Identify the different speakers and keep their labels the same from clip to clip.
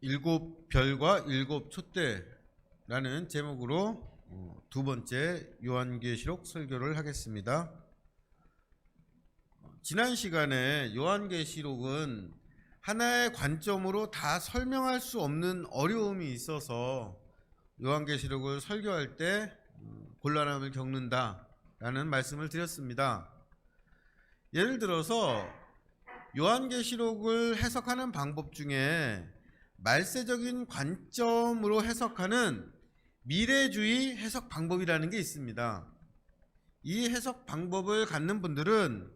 Speaker 1: 일곱 별과 일곱 촛대라는 제목으로 두 번째 요한계시록 설교를 하겠습니다. 지난 시간에 요한계시록은 하나의 관점으로 다 설명할 수 없는 어려움이 있어서 요한계시록을 설교할 때 곤란함을 겪는다라는 말씀을 드렸습니다. 예를 들어서 요한계시록을 해석하는 방법 중에 말세적인 관점으로 해석하는 미래주의 해석 방법이라는 게 있습니다. 이 해석 방법을 갖는 분들은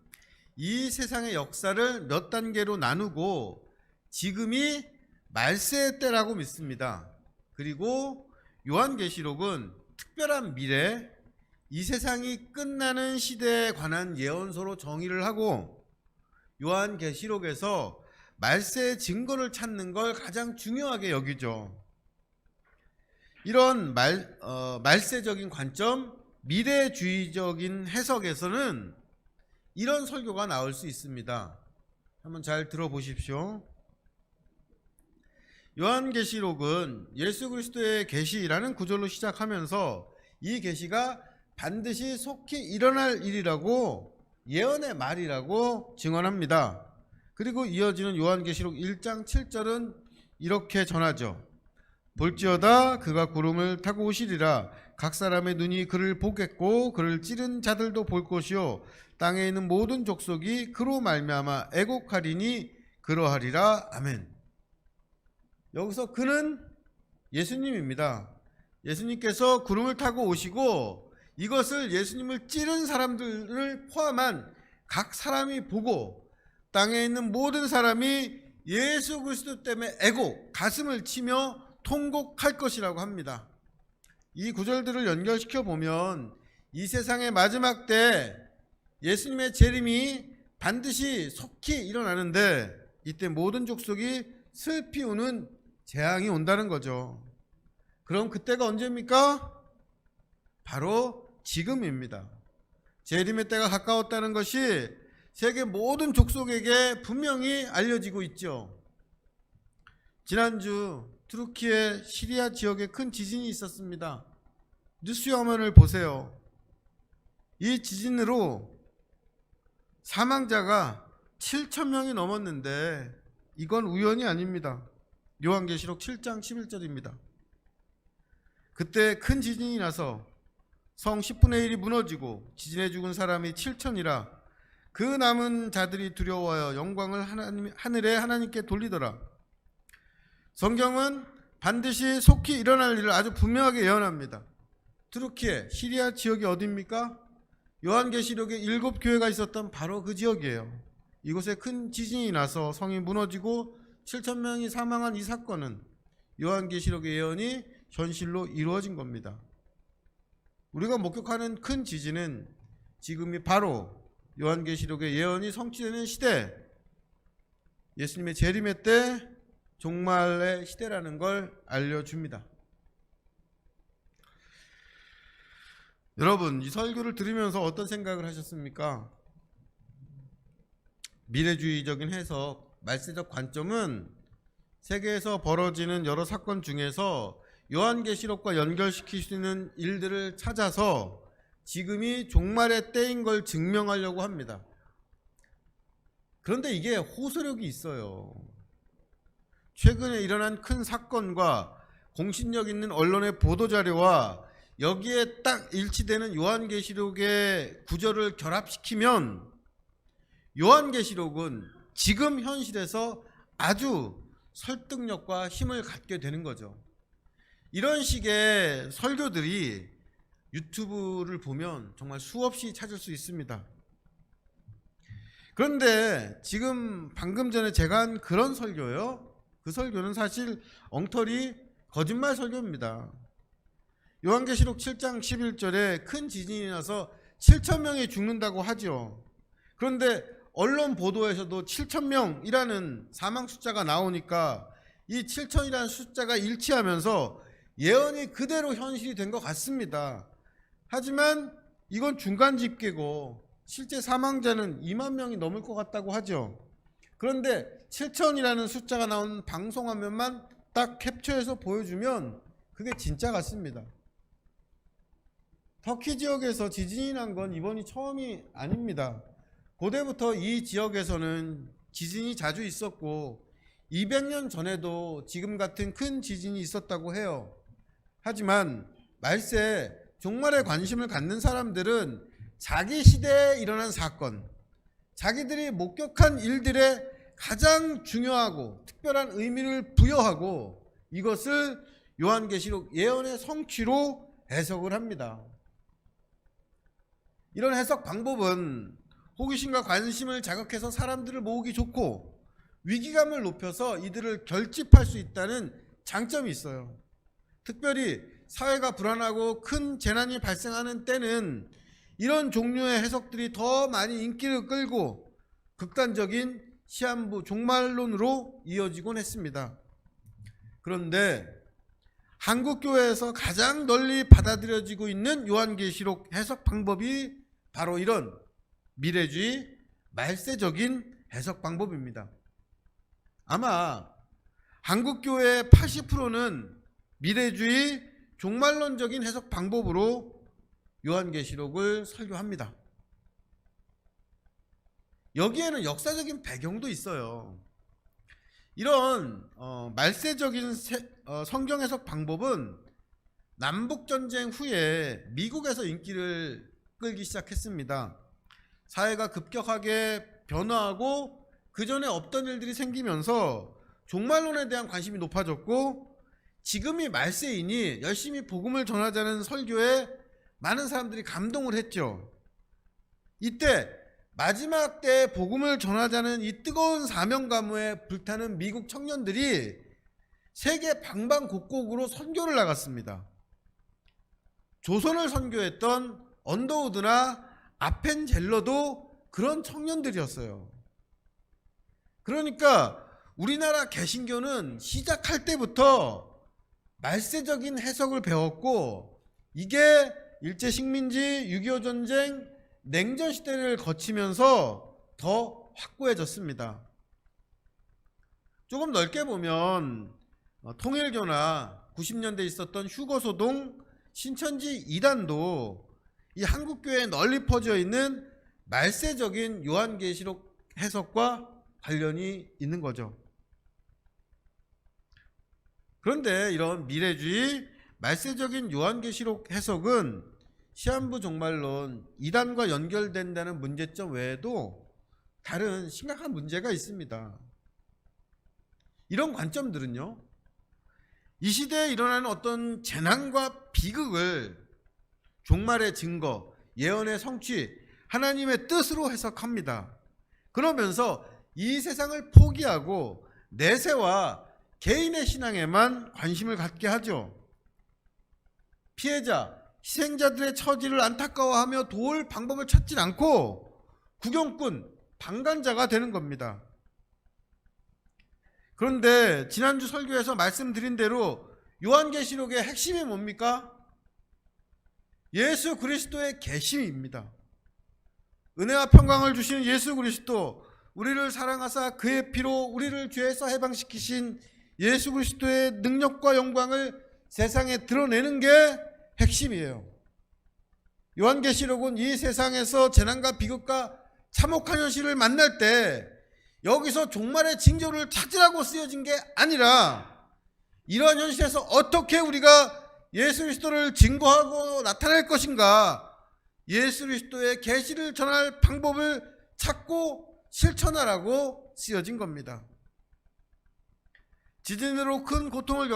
Speaker 1: 이 세상의 역사를 몇 단계로 나누고 지금이 말세의 때라고 믿습니다. 그리고 요한계시록은 특별한 미래, 이 세상이 끝나는 시대에 관한 예언서로 정의를 하고 요한계시록에서 말세의 증거를 찾는 걸 가장 중요하게 여기죠. 이런 말세적인 관점, 미래주의적인 해석에서는 이런 설교가 나올 수 있습니다. 한번 잘 들어보십시오. 요한계시록은 예수 그리스도의 계시라는 구절로 시작하면서 이 계시가 반드시 속히 일어날 일이라고, 예언의 말이라고 증언합니다. 그리고 이어지는 요한계시록 1장 7절은 이렇게 전하죠. 볼지어다 그가 구름을 타고 오시리라. 각 사람의 눈이 그를 보겠고 그를 찌른 자들도 볼 것이요 땅에 있는 모든 족속이 그로 말미암아 애곡하리니 그러하리라. 아멘. 여기서 그는 예수님입니다. 예수님께서 구름을 타고 오시고 이것을 예수님을 찌른 사람들을 포함한 각 사람이 보고 땅에 있는 모든 사람이 예수 그리스도 때문에 애곡, 가슴을 치며 통곡할 것이라고 합니다. 이 구절들을 연결시켜 보면 이 세상의 마지막 때 예수님의 재림이 반드시 속히 일어나는데 이때 모든 족속이 슬피 우는 재앙이 온다는 거죠. 그럼 그때가 언제입니까? 바로 지금입니다. 재림의 때가 가까웠다는 것이 세계 모든 족속에게 분명히 알려지고 있죠. 지난주 투르키의 시리아 지역에 큰 지진이 있었습니다. 뉴스 화면을 보세요. 이 지진으로 사망자가 7,000명이 넘었는데 이건 우연이 아닙니다. 요한계시록 7장 11절입니다. 그때 큰 지진이 나서 성 10분의 1이 무너지고 지진에 죽은 사람이 7,000이라 그 남은 자들이 두려워하여 영광을 하늘의 하나님께 돌리더라. 성경은 반드시 속히 일어날 일을 아주 분명하게 예언합니다. 투르키의 시리아 지역이 어디입니까? 요한계시록에 7교회가 있었던 바로 그 지역이에요. 이곳에 큰 지진이 나서 성이 무너지고 7,000명이 사망한 이 사건은 요한계시록의 예언이 현실로 이루어진 겁니다. 우리가 목격하는 큰 지진은 지금이 바로 요한계시록의 예언이 성취되는 시대, 예수님의 재림의 때 종말의 시대라는 걸 알려줍니다. 여러분, 이 설교를 들으면서 어떤 생각을 하셨습니까? 미래주의적인 해석, 말세적 관점은 세계에서 벌어지는 여러 사건 중에서 요한계시록과 연결시킬 수 있는 일들을 찾아서 지금이 종말의 때인 걸 증명하려고 합니다. 그런데 이게 호소력이 있어요. 최근에 일어난 큰 사건과 공신력 있는 언론의 보도자료와 여기에 딱 일치되는 요한계시록의 구절을 결합시키면 요한계시록은 지금 현실에서 아주 설득력과 힘을 갖게 되는 거죠. 이런 식의 설교들이 유튜브를 보면 정말 수없이 찾을 수 있습니다. 그런데 지금 방금 전에 제가 한 그런 설교요, 그 설교는 사실 엉터리 거짓말 설교입니다. 요한계시록 7장 11절에 큰 지진이 나서 7,000명이 죽는다고 하죠. 그런데 언론 보도에서도 7,000명이라는 사망 숫자가 나오니까 이 7,000이라는 숫자가 일치하면서 예언이 그대로 현실이 된 것 같습니다. 하지만 이건 중간 집계고 실제 사망자는 2만 명이 넘을 것 같다고 하죠. 그런데 7,000이라는 숫자가 나온 방송화면만 딱 캡처해서 보여주면 그게 진짜 같습니다. 터키 지역에서 지진이 난 건 이번이 처음이 아닙니다. 고대부터 이 지역에서는 지진이 자주 있었고 200년 전에도 지금 같은 큰 지진이 있었다고 해요. 하지만 말세 종말에 관심을 갖는 사람들은 자기 시대에 일어난 사건, 자기들이 목격한 일들에 가장 중요하고 특별한 의미를 부여하고 이것을 요한계시록 예언의 성취로 해석을 합니다. 이런 해석 방법은 호기심과 관심을 자극해서 사람들을 모으기 좋고 위기감을 높여서 이들을 결집할 수 있다는 장점이 있어요. 특별히 사회가 불안하고 큰 재난이 발생하는 때는 이런 종류의 해석들이 더 많이 인기를 끌고 극단적인 시한부 종말론으로 이어지곤 했습니다. 그런데 한국교회에서 가장 널리 받아들여지고 있는 요한계시록 해석 방법이 바로 이런 미래주의 말세적인 해석 방법입니다. 아마 한국교회의 80%는 미래주의 종말론적인 해석 방법으로 요한계시록을 설교합니다. 여기에는 역사적인 배경도 있어요. 이런 말세적인 성경 해석 방법은 남북전쟁 후에 미국에서 인기를 끌기 시작했습니다. 사회가 급격하게 변화하고 그 전에 없던 일들이 생기면서 종말론에 대한 관심이 높아졌고 지금이 말세이니 열심히 복음을 전하자는 설교에 많은 사람들이 감동을 했죠. 이때 마지막 때 복음을 전하자는 이 뜨거운 사명감에 불타는 미국 청년들이 세계 방방곡곡으로 선교를 나갔습니다. 조선을 선교했던 언더우드나 아펜젤러도 그런 청년들이었어요. 그러니까 우리나라 개신교는 시작할 때부터 말세적인 해석을 배웠고 이게 일제식민지, 6.25 전쟁, 냉전 시대를 거치면서 더 확고해졌습니다. 조금 넓게 보면 통일교나 90년대에 있었던 휴거소동, 신천지 2단도 이 한국교회에 널리 퍼져 있는 말세적인 요한계시록 해석과 관련이 있는 거죠. 그런데 이런 미래주의 말세적인 요한계시록 해석은 시한부 종말론 2단과 연결된다는 문제점 외에도 다른 심각한 문제가 있습니다. 이런 관점들은요, 이 시대에 일어나는 어떤 재난과 비극을 종말의 증거, 예언의 성취, 하나님의 뜻으로 해석합니다. 그러면서 이 세상을 포기하고 내세와 개인의 신앙에만 관심을 갖게 하죠. 피해자, 희생자들의 처지를 안타까워하며 도울 방법을 찾질 않고 구경꾼, 방관자가 되는 겁니다. 그런데 지난주 설교에서 말씀드린 대로 요한계시록의 핵심이 뭡니까? 예수 그리스도의 계심입니다. 은혜와 평강을 주시는 예수 그리스도, 우리를 사랑하사 그의 피로 우리를 죄에서 해방시키신 예수 그리스도의 능력과 영광을 세상에 드러내는 게 핵심이에요. 요한계시록은 이 세상에서 재난과 비극과 참혹한 현실을 만날 때 여기서 종말의 징조를 찾으라고 쓰여진 게 아니라 이러한 현실에서 어떻게 우리가 예수 그리스도를 증거하고 나타낼 것인가, 예수 그리스도의 계시를 전할 방법을 찾고 실천하라고 쓰여진 겁니다. 지진으로 큰 고통을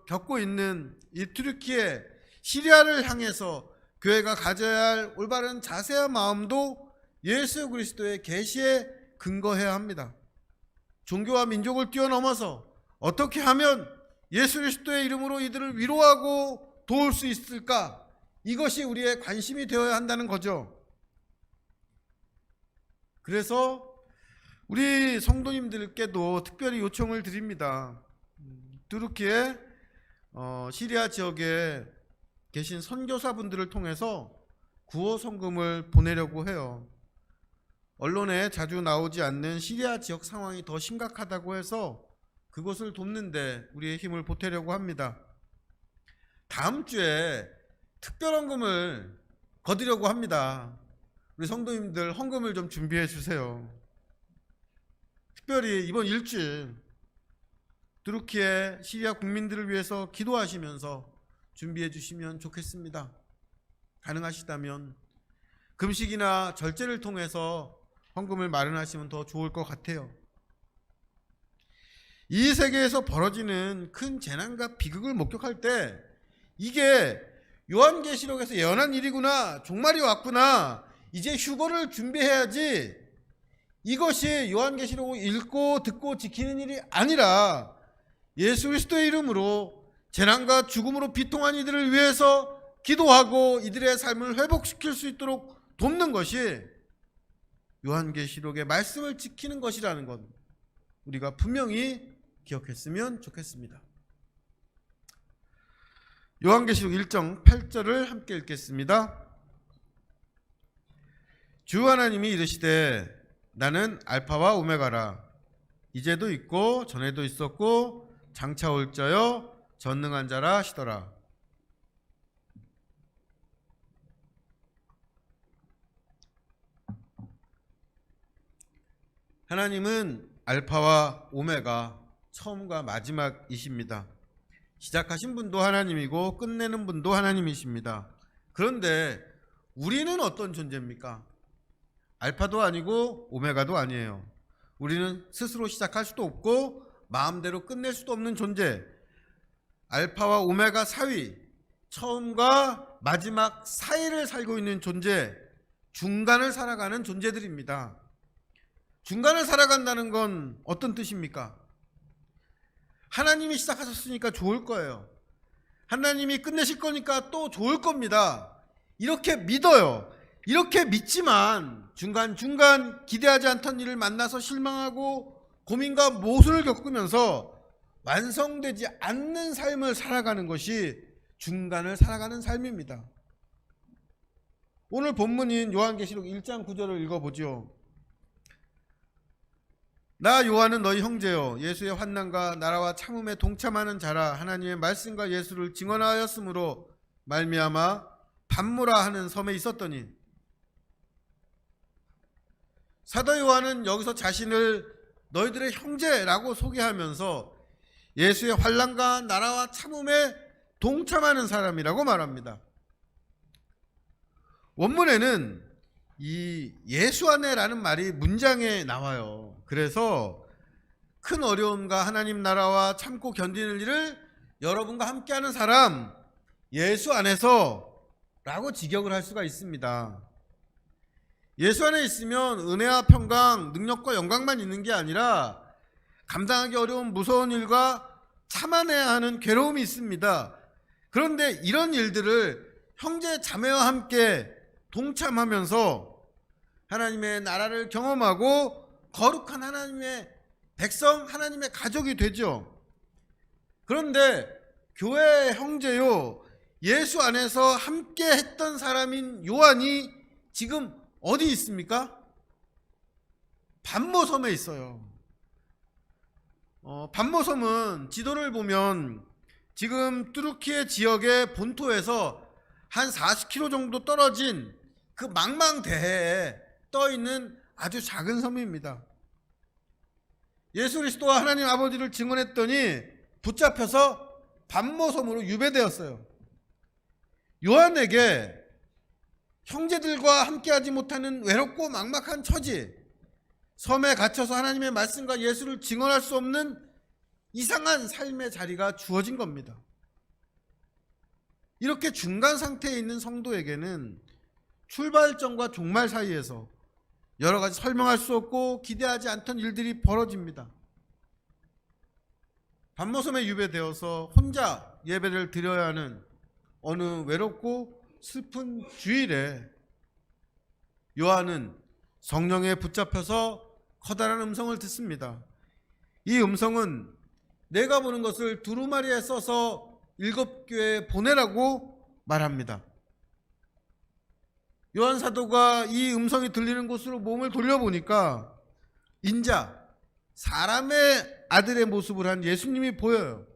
Speaker 1: 겪고 있는 이 튀르키예, 시리아를 향해서 교회가 가져야 할 올바른 자세와 마음도 예수 그리스도의 계시에 근거해야 합니다. 종교와 민족을 뛰어넘어서 어떻게 하면 예수 그리스도의 이름으로 이들을 위로하고 도울 수 있을까? 이것이 우리의 관심이 되어야 한다는 거죠. 그래서 우리 성도님들께도 특별히 요청을 드립니다. 튀르키예, 시리아 지역에 계신 선교사분들을 통해서 구호 성금을 보내려고 해요. 언론에 자주 나오지 않는 시리아 지역 상황이 더 심각하다고 해서 그것을 돕는데 우리의 힘을 보태려고 합니다. 다음 주에 특별헌금을 거두려고 합니다. 우리 성도님들 헌금을 좀 준비해 주세요. 특별히 이번 일주일 투르키의 시리아 국민들을 위해서 기도하시면서 준비해 주시면 좋겠습니다. 가능하시다면 금식이나 절제를 통해서 헌금을 마련하시면 더 좋을 것 같아요. 이 세계에서 벌어지는 큰 재난과 비극을 목격할 때 이게 요한계시록에서 예언한 일이구나, 종말이 왔구나, 이제 휴거를 준비해야지, 이것이 요한계시록을 읽고 듣고 지키는 일이 아니라 예수 그리스도의 이름으로 재난과 죽음으로 비통한 이들을 위해서 기도하고 이들의 삶을 회복시킬 수 있도록 돕는 것이 요한계시록의 말씀을 지키는 것이라는 것, 우리가 분명히 기억했으면 좋겠습니다. 요한계시록 1장 8절을 함께 읽겠습니다. 주 하나님이 이르시되 나는 알파와 오메가라. 이제도 있고 전에도 있었고 장차 올 자여 전능한 자라 하시더라. 하나님은 알파와 오메가, 처음과 마지막이십니다. 시작하신 분도 하나님이고 끝내는 분도 하나님이십니다. 그런데 우리는 어떤 존재입니까? 알파도 아니고 오메가도 아니에요. 우리는 스스로 시작할 수도 없고 마음대로 끝낼 수도 없는 존재, 알파와 오메가 사이, 처음과 마지막 사이를 살고 있는 존재, 중간을 살아가는 존재들입니다. 중간을 살아간다는 건 어떤 뜻입니까? 하나님이 시작하셨으니까 좋을 거예요. 하나님이 끝내실 거니까 또 좋을 겁니다. 이렇게 믿어요. 이렇게 믿지만 중간중간 기대하지 않던 일을 만나서 실망하고 고민과 모순을 겪으면서 완성되지 않는 삶을 살아가는 것이 중간을 살아가는 삶입니다. 오늘 본문인 요한계시록 1장 9절을 읽어보죠. 나 요한은 너희 형제요 예수의 환난과 나라와 참음에 동참하는 자라. 하나님의 말씀과 예수를 증언하였으므로 말미암아 pat모라 하는 섬에 있었더니. 사도 요한은 여기서 자신을 너희들의 형제라고 소개하면서 예수의 환난과 나라와 참음에 동참하는 사람이라고 말합니다. 원문에는 이 예수 안에라는 말이 문장에 나와요. 그래서 큰 어려움과 하나님 나라와 참고 견디는 일을 여러분과 함께하는 사람, 예수 안에서 라고 직역을 할 수가 있습니다. 예수 안에 있으면 은혜와 평강, 능력과 영광만 있는 게 아니라 감당하기 어려운 무서운 일과 참아내야 하는 괴로움이 있습니다. 그런데 이런 일들을 형제 자매와 함께 동참하면서 하나님의 나라를 경험하고 거룩한 하나님의 백성, 하나님의 가족이 되죠. 그런데 교회 형제요, 예수 안에서 함께 했던 사람인 요한이 지금 어디 있습니까? pat모섬에 있어요. pat모섬은 지도를 보면 지금 투르키의 지역의 본토에서 한 40km 정도 떨어진 그 망망대해에 떠 있는 아주 작은 섬입니다. 예수 그리스도와 하나님 아버지를 증언했더니 붙잡혀서 pat모섬으로 유배되었어요. 요한에게 형제들과 함께하지 못하는 외롭고 막막한 처지, 섬에 갇혀서 하나님의 말씀과 예수를 증언할 수 없는 이상한 삶의 자리가 주어진 겁니다. 이렇게 중간 상태에 있는 성도에게는 출발점과 종말 사이에서 여러 가지 설명할 수 없고 기대하지 않던 일들이 벌어집니다. pat모섬에 유배되어서 혼자 예배를 드려야 하는 어느 외롭고 슬픈 주일에 요한은 성령에 붙잡혀서 커다란 음성을 듣습니다. 이 음성은 내가 보는 것을 두루마리에 써서 7교회에 보내라고 말합니다. 요한 사도가 이 음성이 들리는 곳으로 몸을 돌려보니까 인자, 사람의 아들의 모습을 한 예수님이 보여요.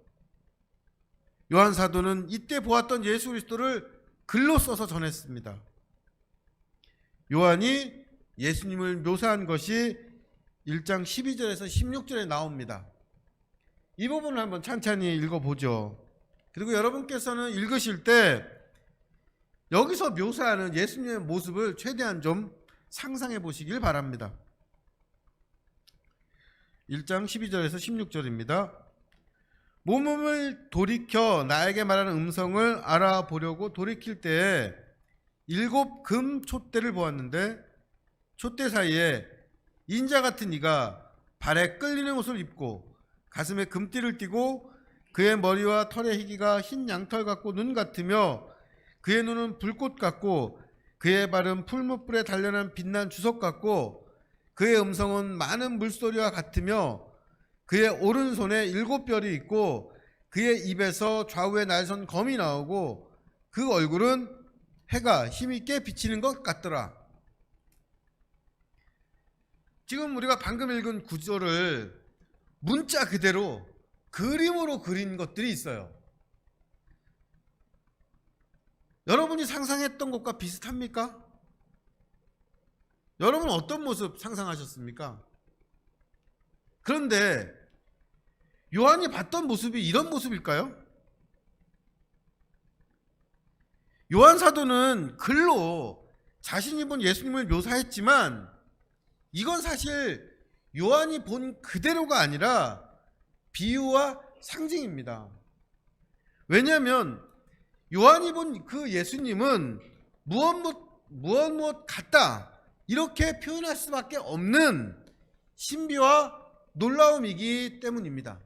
Speaker 1: 요한 사도는 이때 보았던 예수 그리스도를 글로 써서 전했습니다. 요한이 예수님을 묘사한 것이 1장 12절에서 16절에 나옵니다. 이 부분을 한번 찬찬히 읽어보죠. 그리고 여러분께서는 읽으실 때 여기서 묘사하는 예수님의 모습을 최대한 좀 상상해 보시길 바랍니다. 1장 12절에서 16절입니다. 몸을 돌이켜 나에게 말하는 음성을 알아보려고 돌이킬 때에 7 금 촛대를 보았는데 촛대 사이에 인자 같은 이가 발에 끌리는 옷을 입고 가슴에 금띠를 띠고 그의 머리와 털의 희기가 흰 양털 같고 눈 같으며 그의 눈은 불꽃 같고 그의 발은 풀무불에 단련한 빛난 주석 같고 그의 음성은 많은 물소리와 같으며 그의 오른손에 7 별이 있고 그의 입에서 좌우에 날선 검이 나오고 그 얼굴은 해가 힘있게 비치는 것 같더라. 지금 우리가 방금 읽은 구절을 문자 그대로 그림으로 그린 것들이 있어요. 여러분이 상상했던 것과 비슷합니까? 여러분 어떤 모습 상상하셨습니까? 그런데 요한이 봤던 모습이 이런 모습일까요? 요한 사도는 글로 자신이 본 예수님을 묘사했지만 이건 사실 요한이 본 그대로가 아니라 비유와 상징입니다. 왜냐하면 요한이 본 그 예수님은 무엇 같다 이렇게 표현할 수밖에 없는 신비와 놀라움이기 때문입니다.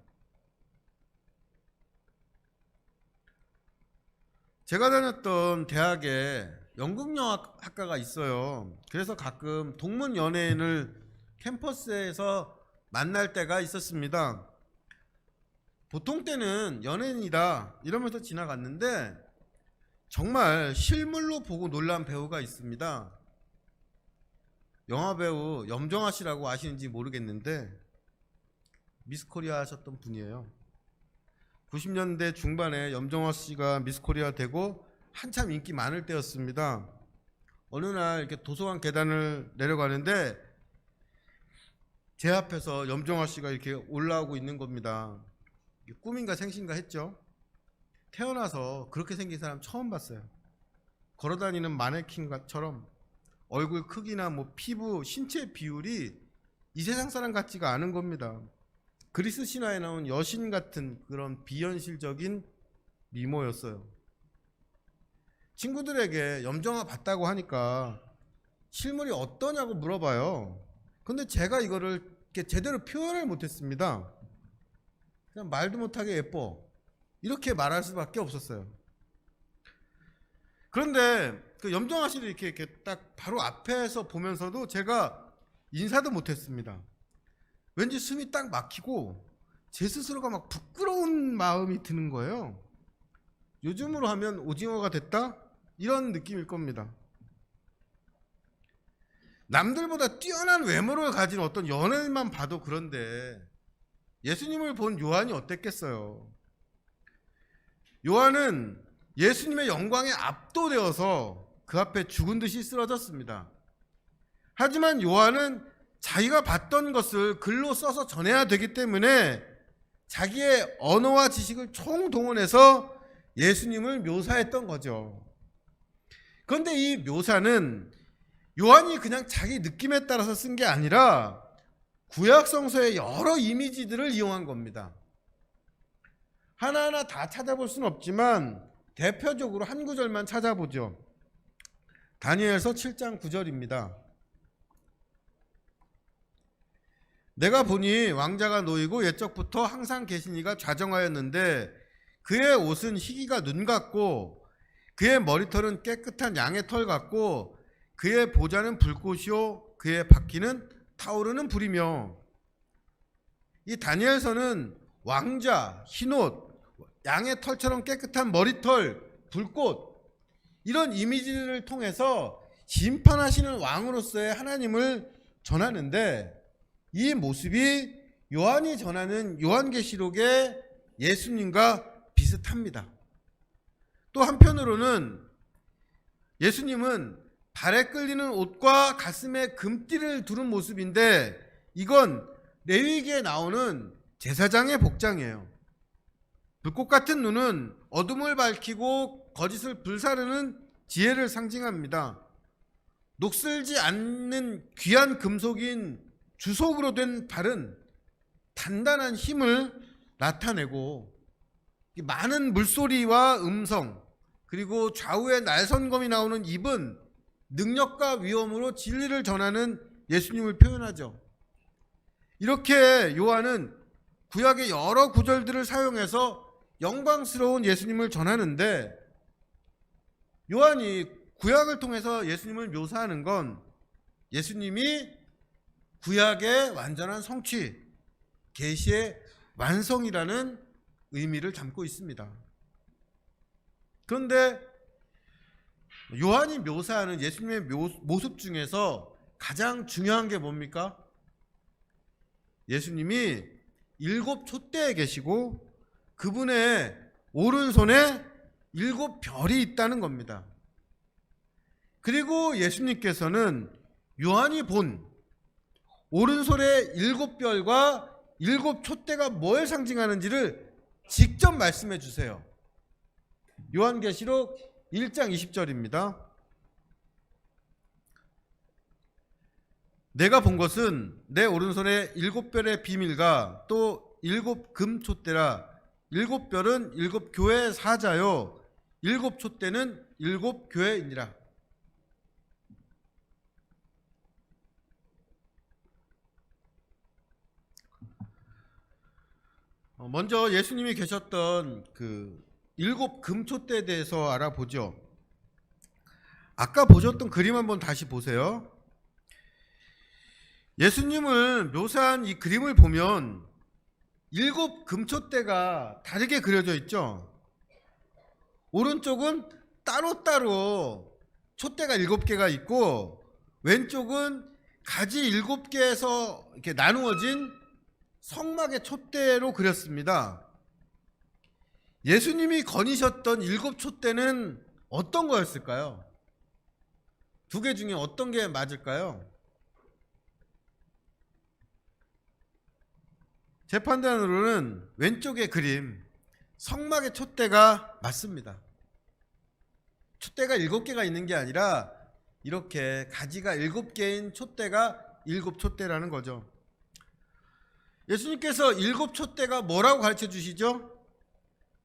Speaker 1: 제가 다녔던 대학에 연극영화학과가 있어요. 그래서 가끔 동문 연예인을 캠퍼스에서 만날 때가 있었습니다. 보통 때는 연예인이다 이러면서 지나갔는데 정말 실물로 보고 놀란 배우가 있습니다. 영화배우 염정아 씨라고 아시는지 모르겠는데 미스코리아 하셨던 분이에요. 90년대 중반에 염정아 씨가 미스코리아 되고 한참 인기 많을 때였습니다. 어느 날 이렇게 도서관 계단을 내려가는데 제 앞에서 염정아 씨가 이렇게 올라오고 있는 겁니다. 꿈인가 생신가 했죠. 태어나서 그렇게 생긴 사람 처음 봤어요. 걸어다니는 마네킹처럼 얼굴 크기나 뭐 피부, 신체 비율이 이 세상 사람 같지가 않은 겁니다. 그리스 신화에 나온 여신 같은 그런 비현실적인 미모였어요. 친구들에게 염정아 봤다고 하니까 실물이 어떠냐고 물어봐요. 근데 제가 이거를 이렇게 제대로 표현을 못했습니다. 그냥 말도 못하게 예뻐 이렇게 말할 수밖에 없었어요. 그런데 그 염정아 씨를 이렇게 딱 바로 앞에서 보면서도 제가 인사도 못했습니다. 왠지 숨이 딱 막히고 제 스스로가 막 부끄러운 마음이 드는 거예요. 요즘으로 하면 오징어가 됐다? 이런 느낌일 겁니다. 남들보다 뛰어난 외모를 가진 어떤 연예인만 봐도 그런데 예수님을 본 요한이 어땠겠어요? 요한은 예수님의 영광에 압도되어서 그 앞에 죽은 듯이 쓰러졌습니다. 하지만 요한은 자기가 봤던 것을 글로 써서 전해야 되기 때문에 자기의 언어와 지식을 총동원해서 예수님을 묘사했던 거죠. 그런데 이 묘사는 요한이 그냥 자기 느낌에 따라서 쓴 게 아니라 구약 성서의 여러 이미지들을 이용한 겁니다. 하나하나 다 찾아볼 수는 없지만 대표적으로 한 구절만 찾아보죠. 다니엘서 7장 9절입니다. 내가 보니 왕자가 놓이고 옛적부터 항상 계신 이가 좌정하였는데 그의 옷은 희기가 눈 같고 그의 머리털은 깨끗한 양의 털 같고 그의 보좌는 불꽃이요 그의 바퀴는 타오르는 불이며. 이 다니엘서는 왕자, 흰옷, 양의 털처럼 깨끗한 머리털, 불꽃 이런 이미지를 통해서 심판하시는 왕으로서의 하나님을 전하는데 이 모습이 요한이 전하는 요한계시록의 예수님과 비슷합니다. 또 한편으로는 예수님은 발에 끌리는 옷과 가슴에 금띠를 두른 모습인데 이건 레위기에 나오는 제사장의 복장이에요. 불꽃 같은 눈은 어둠을 밝히고 거짓을 불사르는 지혜를 상징합니다. 녹슬지 않는 귀한 금속인 주석으로 된 발은 단단한 힘을 나타내고 많은 물소리와 음성 그리고 좌우에 날선검이 나오는 입은 능력과 위엄으로 진리를 전하는 예수님을 표현하죠. 이렇게 요한은 구약의 여러 구절들을 사용해서 영광스러운 예수님을 전하는데 요한이 구약을 통해서 예수님을 묘사하는 건 예수님이 구약의 완전한 성취, 계시의 완성이라는 의미를 담고 있습니다. 그런데 요한이 묘사하는 예수님의 모습 중에서 가장 중요한 게 뭡니까? 예수님이 7 촛대에 계시고 그분의 오른손에 7 별이 있다는 겁니다. 그리고 예수님께서는 요한이 본 오른손의 7 별과 7 촛대가 뭘 상징하는지를 직접 말씀해 주세요. 요한계시록 1장 20절입니다. 내가 본 것은 내 오른손에 7 별의 비밀과 또 7 금 촛대라. 7 별은 7 교회의 사자요 7 촛대는 7 교회이니라. 먼저 예수님이 계셨던 그 7 금촛대에 대해서 알아보죠. 아까 보셨던 그림 한번 다시 보세요. 예수님을 묘사한 이 그림을 보면 7 금촛대가 다르게 그려져 있죠. 오른쪽은 따로따로 촛대가 7개가 있고 왼쪽은 가지 7개에서 이렇게 나누어진 성막의 촛대로 그렸습니다. 예수님이 거니셨던 7 촛대는 어떤 거였을까요? 2개 중에 어떤 게 맞을까요? 제 판단으로는 왼쪽의 그림 성막의 촛대가 맞습니다. 촛대가 7개가 있는 게 아니라 이렇게 가지가 7개인 촛대가 7 촛대라는 거죠. 예수님께서 7 촛대가 뭐라고 가르쳐 주시죠?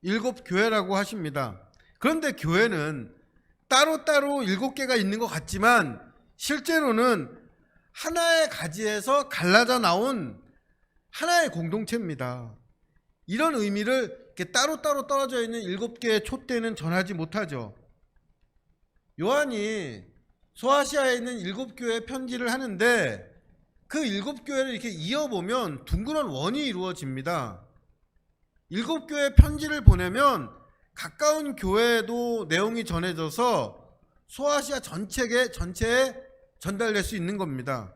Speaker 1: 7 교회라고 하십니다. 그런데 교회는 따로따로 7개가 있는 것 같지만 실제로는 하나의 가지에서 갈라져 나온 하나의 공동체입니다. 이런 의미를 이렇게 따로따로 떨어져 있는 7개의 촛대는 전하지 못하죠. 요한이 소아시아에 있는 7 교회에 편지를 하는데 그 7 교회를 이렇게 이어보면 둥그런 원이 이루어집니다. 7 교회 편지를 보내면 가까운 교회에도 내용이 전해져서 소아시아 전체에 전달될 수 있는 겁니다.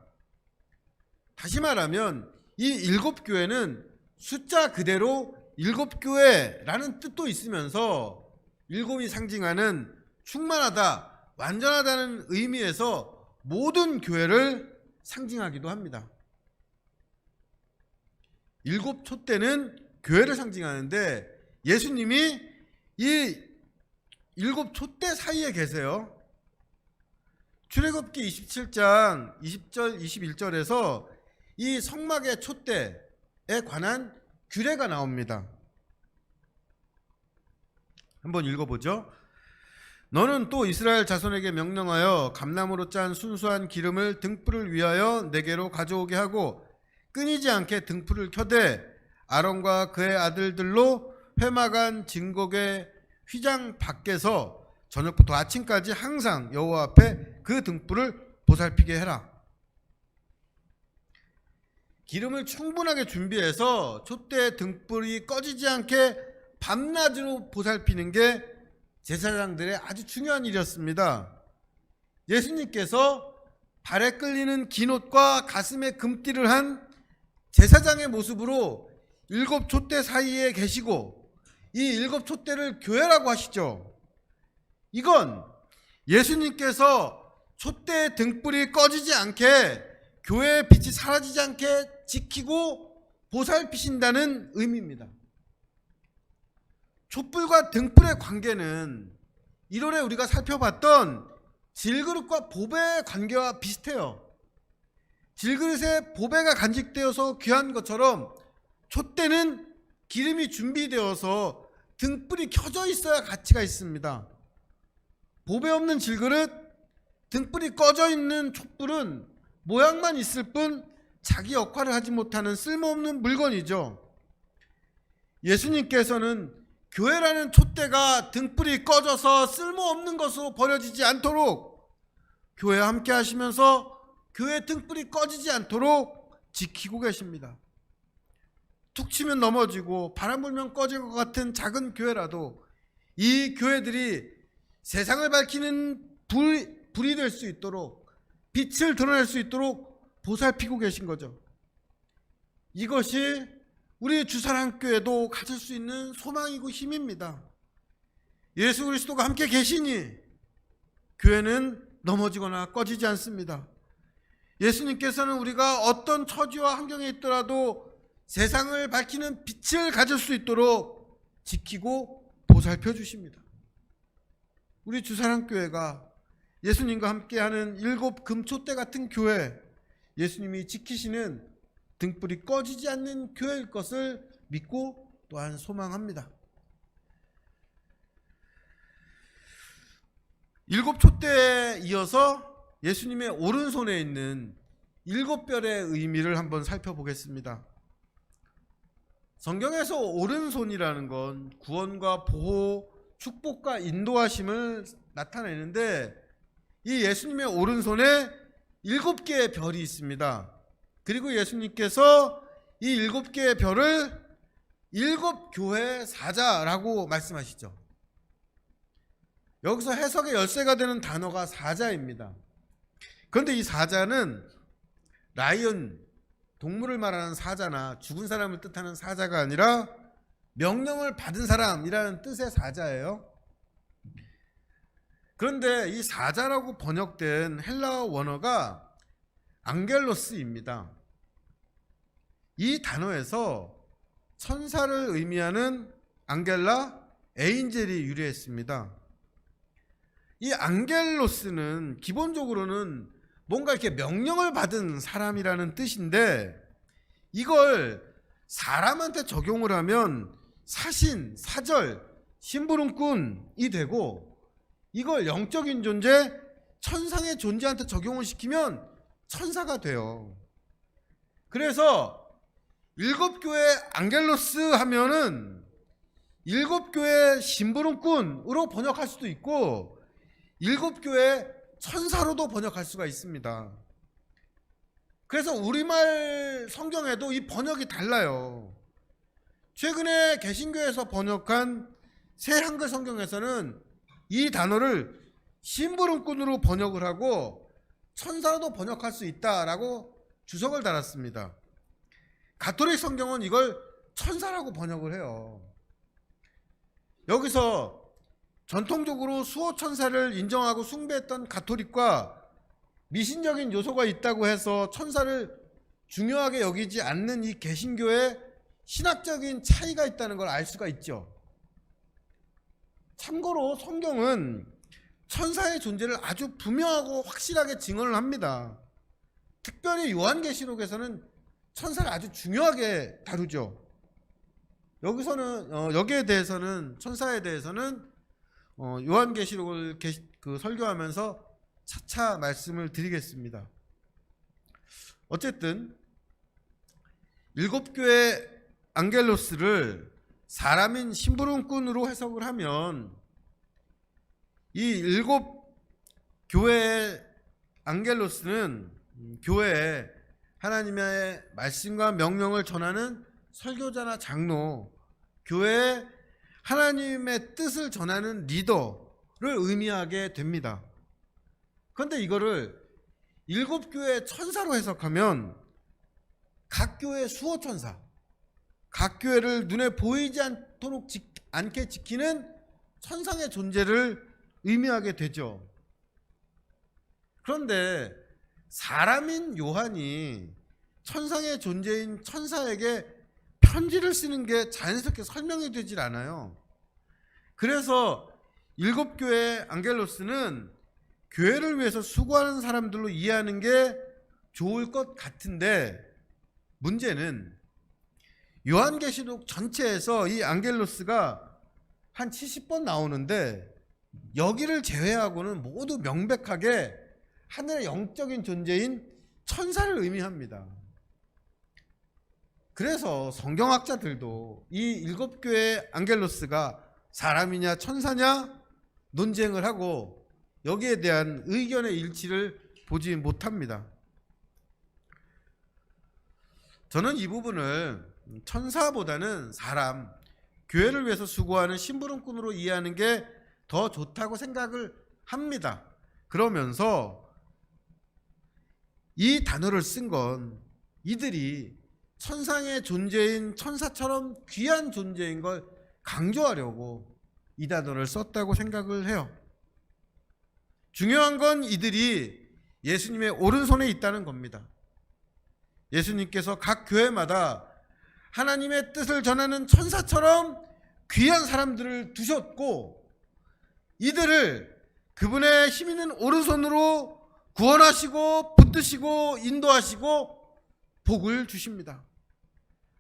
Speaker 1: 다시 말하면 이 7 교회는 숫자 그대로 7 교회라는 뜻도 있으면서 7이 상징하는 충만하다, 완전하다는 의미에서 모든 교회를 상징하기도 합니다. 7 촛대는 교회를 상징하는데 예수님이 이 7 촛대 사이에 계세요. 출애굽기 27장 20절 21절에서 이 성막의 촛대에 관한 규례가 나옵니다. 한번 읽어보죠. 너는 또 이스라엘 자손에게 명령하여 감나무로 짠 순수한 기름을 등불을 위하여 내게로 가져오게 하고 끊이지 않게 등불을 켜되 아론과 그의 아들들로 회막안 진곡의 휘장 밖에서 저녁부터 아침까지 항상 여호와 앞에 그 등불을 보살피게 해라. 기름을 충분하게 준비해서 촛대의 등불이 꺼지지 않게 밤낮으로 보살피는 게 제사장들의 아주 중요한 일이었습니다. 예수님께서 발에 끌리는 긴 옷과 가슴에 금띠를 한 제사장의 모습으로 일곱 촛대 사이에 계시고 이 일곱 촛대를 교회라고 하시죠. 이건 예수님께서 촛대의 등불이 꺼지지 않게, 교회의 빛이 사라지지 않게 지키고 보살피신다는 의미입니다. 촛불과 등불의 관계는 1월에 우리가 살펴봤던 질그릇과 보배의 관계와 비슷해요. 질그릇에 보배가 간직되어서 귀한 것처럼 촛대는 기름이 준비되어서 등불이 켜져 있어야 가치가 있습니다. 보배 없는 질그릇, 등불이 꺼져 있는 촛불은 모양만 있을 뿐 자기 역할을 하지 못하는 쓸모없는 물건이죠. 예수님께서는 교회라는 촛대가 등불이 꺼져서 쓸모없는 것으로 버려지지 않도록, 교회와 함께 하시면서 교회 등불이 꺼지지 않도록 지키고 계십니다. 툭 치면 넘어지고 바람 불면 꺼질 것 같은 작은 교회라도 이 교회들이 세상을 밝히는 불이 될 수 있도록, 빛을 드러낼 수 있도록 보살피고 계신 거죠. 이것이 우리 주사랑교회도 가질 수 있는 소망이고 힘입니다. 예수 그리스도가 함께 계시니 교회는 넘어지거나 꺼지지 않습니다. 예수님께서는 우리가 어떤 처지와 환경에 있더라도 세상을 밝히는 빛을 가질 수 있도록 지키고 보살펴 주십니다. 우리 주사랑교회가 예수님과 함께하는 일곱 금촛대 같은 교회, 예수님이 지키시는 등불이 꺼지지 않는 교회일 것을 믿고 또한 소망합니다. 일곱 촛대에 이어서 예수님의 오른손에 있는 일곱 별의 의미를 한번 살펴보겠습니다. 성경에서 오른손이라는 건 구원과 보호, 축복과 인도하심을 나타내는데, 이 예수님의 오른손에 일곱 개의 별이 있습니다. 그리고 예수님께서 이 일곱 개의 별을 일곱 교회 사자라고 말씀하시죠. 여기서 해석의 열쇠가 되는 단어가 사자입니다. 그런데 이 사자는 라이언, 동물을 말하는 사자나 죽은 사람을 뜻하는 사자가 아니라 명령을 받은 사람이라는 뜻의 사자예요. 그런데 이 사자라고 번역된 헬라어 원어가 앙겔로스입니다. 이 단어에서 천사를 의미하는 앙겔라, 에인젤이 유래했습니다. 이 앙겔로스는 기본적으로는 뭔가 이렇게 명령을 받은 사람이라는 뜻인데, 이걸 사람한테 적용을 하면 사신, 사절, 심부름꾼이 되고, 이걸 영적인 존재, 천상의 존재한테 적용을 시키면 천사가 돼요. 그래서 일곱 교회 앙겔로스 하면은 일곱 교회 심부름꾼으로 번역할 수도 있고 일곱 교회 천사로도 번역할 수가 있습니다. 그래서 우리말 성경에도 이 번역이 달라요. 최근에 개신교에서 번역한 새 한글 성경에서는 이 단어를 심부름꾼으로 번역을 하고 천사로도 번역할 수 있다라고 주석을 달았습니다. 가톨릭 성경은 이걸 천사라고 번역을 해요. 여기서 전통적으로 수호천사를 인정하고 숭배했던 가톨릭과 미신적인 요소가 있다고 해서 천사를 중요하게 여기지 않는 이 개신교의 신학적인 차이가 있다는 걸 알 수가 있죠. 참고로 성경은 천사의 존재를 아주 분명하고 확실하게 증언을 합니다. 특별히 요한계시록에서는 천사를 아주 중요하게 다루죠. 여기에 대해서는, 천사에 대해서는 요한계시록을 설교하면서 차차 말씀을 드리겠습니다. 어쨌든 일곱 교회 앙겔로스를 사람인 심부름꾼으로 해석을 하면 이 일곱 교회의 앙겔로스는 교회에 하나님의 말씀과 명령을 전하는 설교자나 장로, 교회에 하나님의 뜻을 전하는 리더를 의미하게 됩니다. 그런데 이거를 일곱 교회의 천사로 해석하면 각 교회 수호천사, 각 교회를 눈에 보이지 않도록 않게 지키는 천상의 존재를 의미하게 되죠. 그런데 사람인 요한이 천상의 존재인 천사에게 편지를 쓰는 게 자연스럽게 설명이 되질 않아요. 그래서 7교회 앙겔로스는 교회를 위해서 수고하는 사람들로 이해하는 게 좋을 것 같은데, 문제는 요한계시록 전체에서 이 앙겔로스가 한 70번 나오는데 여기를 제외하고는 모두 명백하게 하늘의 영적인 존재인 천사를 의미합니다. 그래서 성경학자들도 이 7교회 앙겔로스가 사람이냐 천사냐 논쟁을 하고 여기에 대한 의견의 일치를 보지 못합니다. 저는 이 부분을 천사보다는 사람, 교회를 위해서 수고하는 심부름꾼으로 이해하는 게 더 좋다고 생각을 합니다. 그러면서 이 단어를 쓴 건 이들이 천상의 존재인 천사처럼 귀한 존재인 걸 강조하려고 이 단어를 썼다고 생각을 해요. 중요한 건 이들이 예수님의 오른손에 있다는 겁니다. 예수님께서 각 교회마다 하나님의 뜻을 전하는 천사처럼 귀한 사람들을 두셨고, 이들을 그분의 힘 있는 오른손으로 구원하시고 붙드시고 인도하시고 복을 주십니다.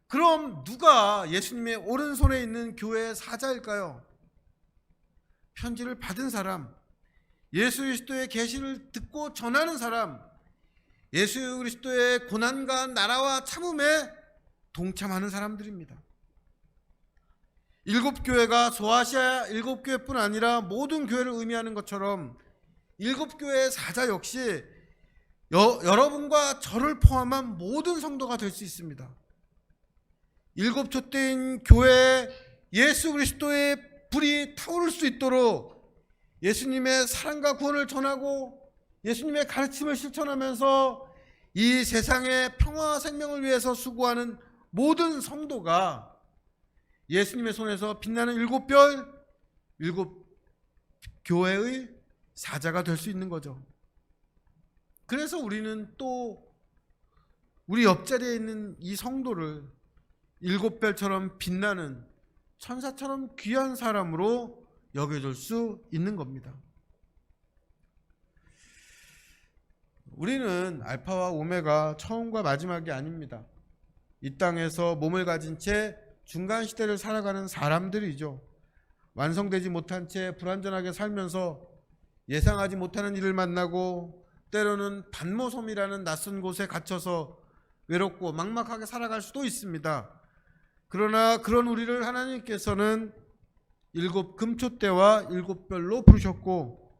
Speaker 1: 그럼 누가 예수님의 오른손에 있는 교회의 사자일까요? 편지를 받은 사람, 예수 그리스도의 계시를 듣고 전하는 사람, 예수 그리스도의 고난과 나라와 참음에 동참하는 사람들입니다. 7교회가 소아시아 7교회뿐 아니라 모든 교회를 의미하는 것처럼 7교회의 사자 역시 여러분과 저를 포함한 모든 성도가 될 수 있습니다. 7촛대인 교회에 예수 그리스도의 불이 타오를 수 있도록 예수님의 사랑과 구원을 전하고 예수님의 가르침을 실천하면서 이 세상의 평화와 생명을 위해서 수고하는 모든 성도가 예수님의 손에서 빛나는 7별, 7교회의 사자가 될 수 있는 거죠. 그래서 우리는 또 우리 옆자리에 있는 이 성도를 7별처럼 빛나는 천사처럼 귀한 사람으로 여겨줄 수 있는 겁니다. 우리는 알파와 오메가, 처음과 마지막이 아닙니다. 이 땅에서 몸을 가진 채 중간 시대를 살아가는 사람들이죠. 완성되지 못한 채 불완전하게 살면서 예상하지 못하는 일을 만나고 때로는 반모섬이라는 낯선 곳에 갇혀서 외롭고 막막하게 살아갈 수도 있습니다. 그러나 그런 우리를 하나님께서는 7금초대와 7별로 부르셨고,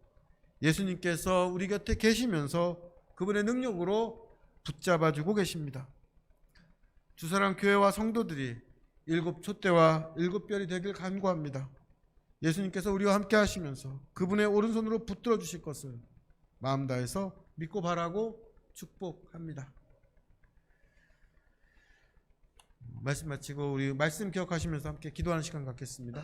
Speaker 1: 예수님께서 우리 곁에 계시면서 그분의 능력으로 붙잡아주고 계십니다. 주사랑 교회와 성도들이 7촛대와 7별이 되길 간구합니다. 예수님께서 우리와 함께 하시면서 그분의 오른손으로 붙들어 주실 것을 마음 다해서 믿고 바라고 축복합니다. 말씀 마치고 우리 말씀 기억하시면서 함께 기도하는 시간 갖겠습니다.